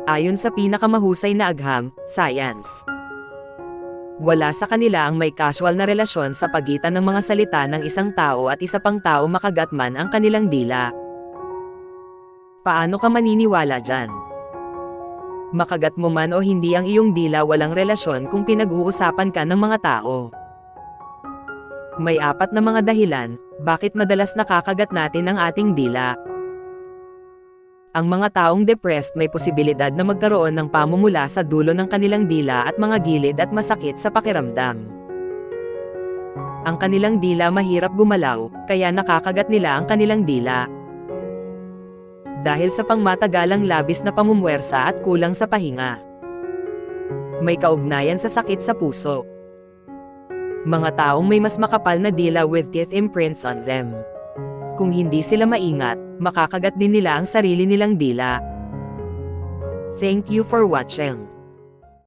Ayon sa pinakamahusay na agham, science. Wala sa kanila ang may casual na relasyon sa pagitan ng mga salita ng isang tao at isa pang tao makagat man ang kanilang dila. Paano ka maniniwala dyan? Makagat mo man o hindi ang iyong dila, walang relasyon kung pinag-uusapan ka ng mga tao. May 4 na mga dahilan, bakit madalas nakakagat natin ang ating dila. Ang mga taong depressed may posibilidad na magkaroon ng pamumula sa dulo ng kanilang dila at mga gilid at masakit sa pakiramdam. Ang kanilang dila mahirap gumalaw, kaya nakakagat nila ang kanilang dila. Dahil sa pangmatagalang labis na pamumuwersa at kulang sa pahinga. May kaugnayan sa sakit sa puso. Mga taong may mas makapal na dila with teeth imprints on them. Kung hindi sila maingat, makakagat din nila ang sarili nilang dila. Thank you for watching.